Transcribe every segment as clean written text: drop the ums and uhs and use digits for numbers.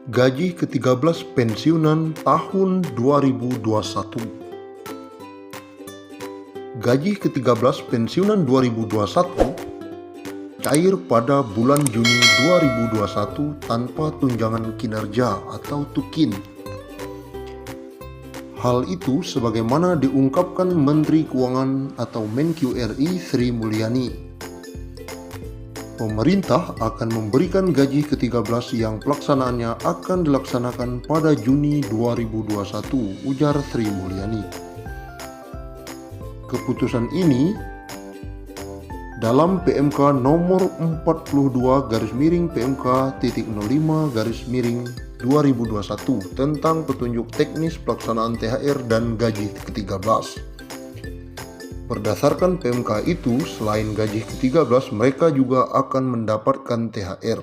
Gaji ke-13 pensiunan tahun 2021. Gaji ke-13 pensiunan 2021 cair pada bulan Juni 2021 tanpa tunjangan kinerja atau tukin. Hal itu sebagaimana diungkapkan Menteri Keuangan atau Menq RI Sri Mulyani. Pemerintah akan memberikan gaji ke-13 yang pelaksanaannya akan dilaksanakan pada Juni 2021, ujar Sri Mulyani. Keputusan ini dalam PMK nomor 42/PMK.05/2021 tentang petunjuk teknis pelaksanaan THR dan gaji ke-13. Berdasarkan PMK itu, selain gaji ke-13, mereka juga akan mendapatkan THR.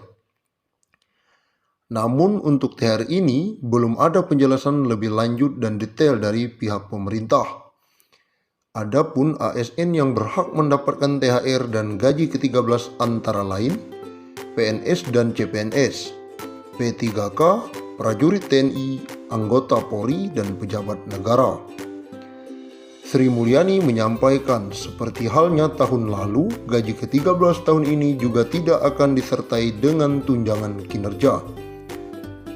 Namun untuk THR ini, belum ada penjelasan lebih lanjut dan detail dari pihak pemerintah. Adapun ASN yang berhak mendapatkan THR dan gaji ke-13 antara lain PNS dan CPNS, P3K, prajurit TNI, anggota Polri, dan pejabat negara. Sri Mulyani menyampaikan, seperti halnya tahun lalu, gaji ke-13 tahun ini juga tidak akan disertai dengan tunjangan kinerja.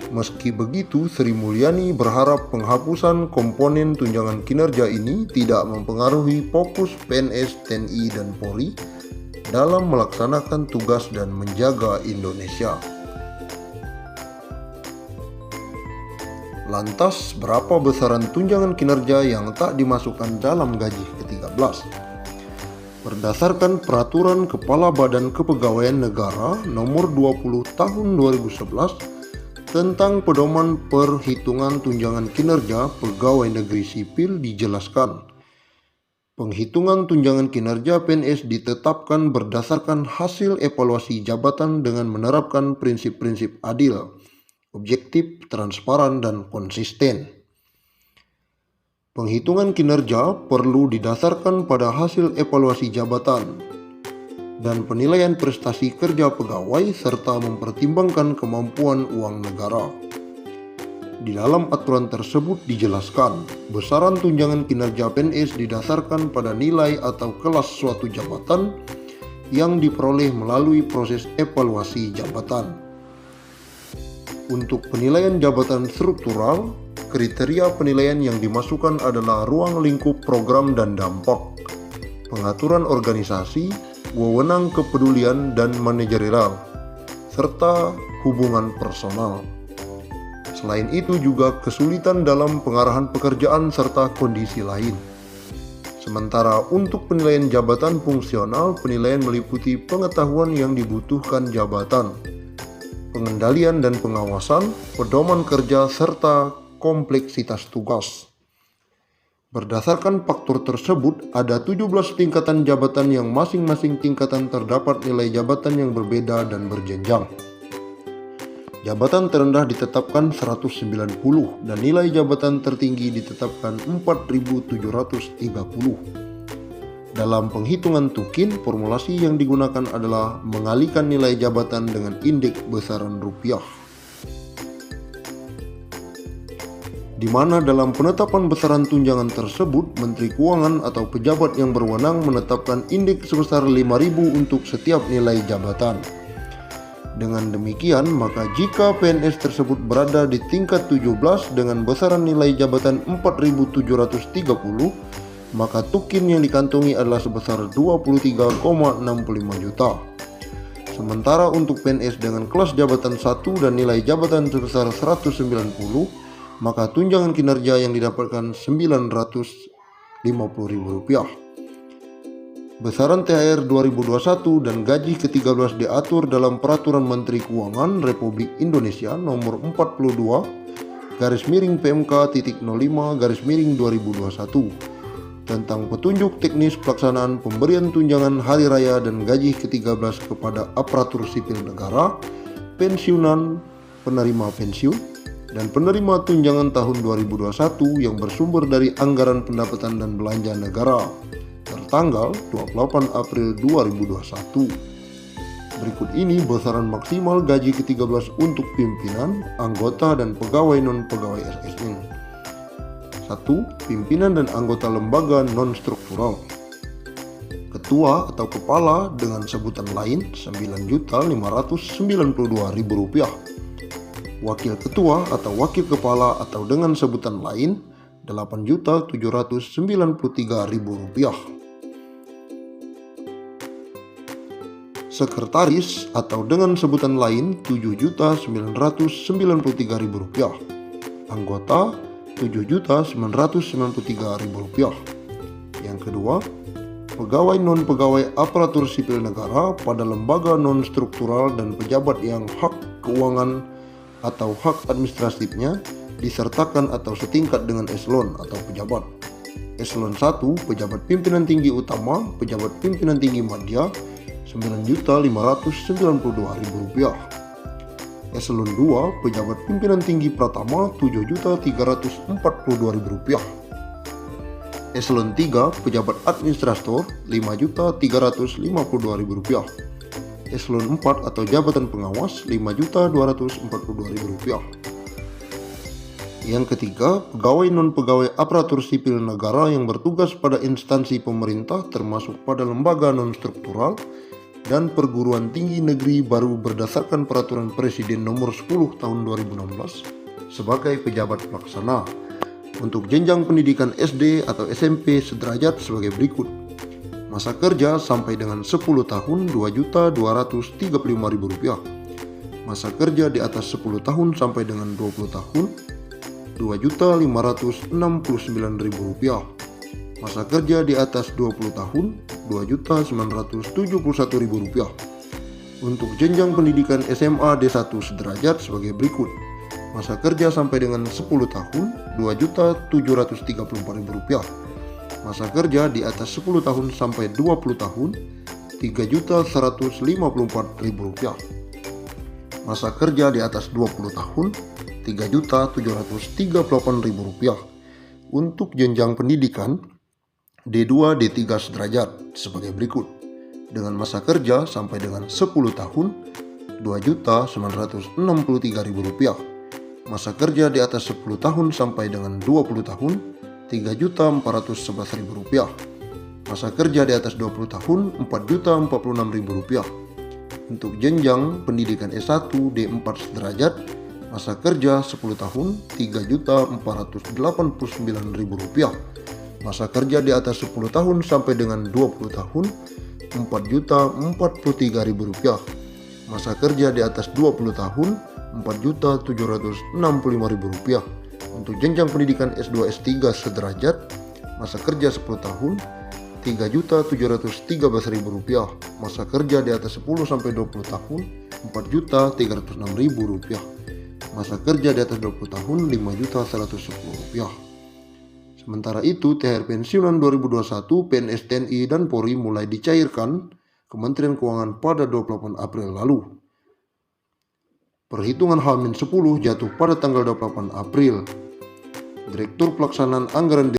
Meski begitu, Sri Mulyani berharap penghapusan komponen tunjangan kinerja ini tidak mempengaruhi fokus PNS, TNI, dan Polri dalam melaksanakan tugas dan menjaga Indonesia. Lantas, berapa besaran tunjangan kinerja yang tak dimasukkan dalam gaji ke-13? Berdasarkan Peraturan Kepala Badan Kepegawaian Negara Nomor 20 Tahun 2011 tentang pedoman perhitungan tunjangan kinerja pegawai negeri sipil dijelaskan, penghitungan tunjangan kinerja PNS ditetapkan berdasarkan hasil evaluasi jabatan dengan menerapkan prinsip-prinsip adil, objektif, transparan, dan konsisten. Penghitungan kinerja perlu didasarkan pada hasil evaluasi jabatan dan penilaian prestasi kerja pegawai serta mempertimbangkan kemampuan uang negara. Di dalam aturan tersebut dijelaskan, besaran tunjangan kinerja PNS didasarkan pada nilai atau kelas suatu jabatan yang diperoleh melalui proses evaluasi jabatan. Untuk penilaian jabatan struktural, kriteria penilaian yang dimasukkan adalah ruang lingkup program dan dampak, pengaturan organisasi, wewenang kepedulian dan manajerial, serta hubungan personal. Selain itu juga kesulitan dalam pengarahan pekerjaan serta kondisi lain. Sementara untuk penilaian jabatan fungsional, penilaian meliputi pengetahuan yang dibutuhkan jabatan, pengendalian dan pengawasan, pedoman kerja, serta kompleksitas tugas. Berdasarkan faktor tersebut, ada 17 tingkatan jabatan yang masing-masing tingkatan terdapat nilai jabatan yang berbeda dan berjenjang. Jabatan terendah ditetapkan 190 dan nilai jabatan tertinggi ditetapkan 4.730. Dalam penghitungan tukin, formulasi yang digunakan adalah mengalihkan nilai jabatan dengan indeks besaran rupiah, di mana dalam penetapan besaran tunjangan tersebut, Menteri Keuangan atau pejabat yang berwenang menetapkan indeks sebesar 5.000 untuk setiap nilai jabatan. Dengan demikian, maka jika PNS tersebut berada di tingkat 17 dengan besaran nilai jabatan 4.730, maka tukin yang dikantongi adalah sebesar 23,65 juta. Sementara untuk PNS dengan kelas jabatan 1 dan nilai jabatan sebesar 190, maka tunjangan kinerja yang didapatkan Rp950.000. Besaran THR 2021 dan gaji ke-13 diatur dalam Peraturan Menteri Keuangan Republik Indonesia Nomor 42/PMK.05/2021 tentang petunjuk teknis pelaksanaan pemberian tunjangan hari raya dan gaji ke-13 kepada aparatur sipil negara, pensiunan, penerima pensiun, dan penerima tunjangan tahun 2021 yang bersumber dari anggaran pendapatan dan belanja negara tertanggal 28 April 2021. Berikut ini besaran maksimal gaji ke-13 untuk pimpinan, anggota, dan pegawai non-pegawai ASN. 1. Pimpinan dan anggota lembaga non-struktural. Ketua atau kepala dengan sebutan lain Rp9.592.000. Wakil ketua atau wakil kepala atau dengan sebutan lain Rp8.793.000. Sekretaris atau dengan sebutan lain Rp7.993.000. Anggota Rp7.993.000. Yang kedua, pegawai non-pegawai aparatur sipil negara pada lembaga non-struktural dan pejabat yang hak keuangan atau hak administratifnya disertakan atau setingkat dengan eselon atau pejabat. Eselon 1, pejabat pimpinan tinggi utama, pejabat pimpinan tinggi madya Rp9.592.000. Eselon 2, pejabat pimpinan tinggi pratama Rp7.342.000. Eselon 3, pejabat administrator Rp5.352.000. Eselon 4 atau jabatan pengawas Rp5.242.000. Yang ketiga, pegawai non-pegawai aparatur sipil negara yang bertugas pada instansi pemerintah termasuk pada lembaga non-struktural dan perguruan tinggi negeri baru berdasarkan Peraturan Presiden Nomor 10 Tahun 2016 sebagai pejabat pelaksana. Untuk jenjang pendidikan SD atau SMP sederajat sebagai berikut. Masa kerja sampai dengan 10 tahun Rp2.235.000. Masa kerja di atas 10 tahun sampai dengan 20 tahun Rp2.569.000. Masa kerja di atas 20 tahun Rp2.971.000. Untuk jenjang pendidikan SMA D1 sederajat sebagai berikut. Masa kerja sampai dengan 10 tahun Rp2.734.000. Masa kerja di atas 10 tahun sampai 20 tahun Rp3.154.000. Masa kerja di atas 20 tahun Rp3.738.000. Untuk jenjang pendidikan D2 D3 sederajat sebagai berikut. Dengan masa kerja sampai dengan 10 tahun Rp2.963.000. Masa kerja di atas 10 tahun sampai dengan 20 tahun Rp3.411.000. Masa kerja di atas 20 tahun Rp4.046.000. Untuk jenjang pendidikan S1 D4 sederajat, masa kerja 10 tahun Rp3.489.000. Masa kerja di atas 10 tahun sampai dengan 20 tahun Rp4.043.000. Masa kerja di atas 20 tahun Rp4.765.000. Untuk jenjang pendidikan S2 S3 sederajat, masa kerja 10 tahun Rp3.713.000. Masa kerja di atas 10 sampai 20 tahun Rp4.306.000. Masa kerja di atas 20 tahun Rp5.110.000. Sementara itu, THR pensiunan 2021 PNS TNI dan Polri mulai dicairkan Kementerian Keuangan pada 28 April lalu. Perhitungan H-10 jatuh pada tanggal 28 April. Direktur Pelaksanaan Anggaran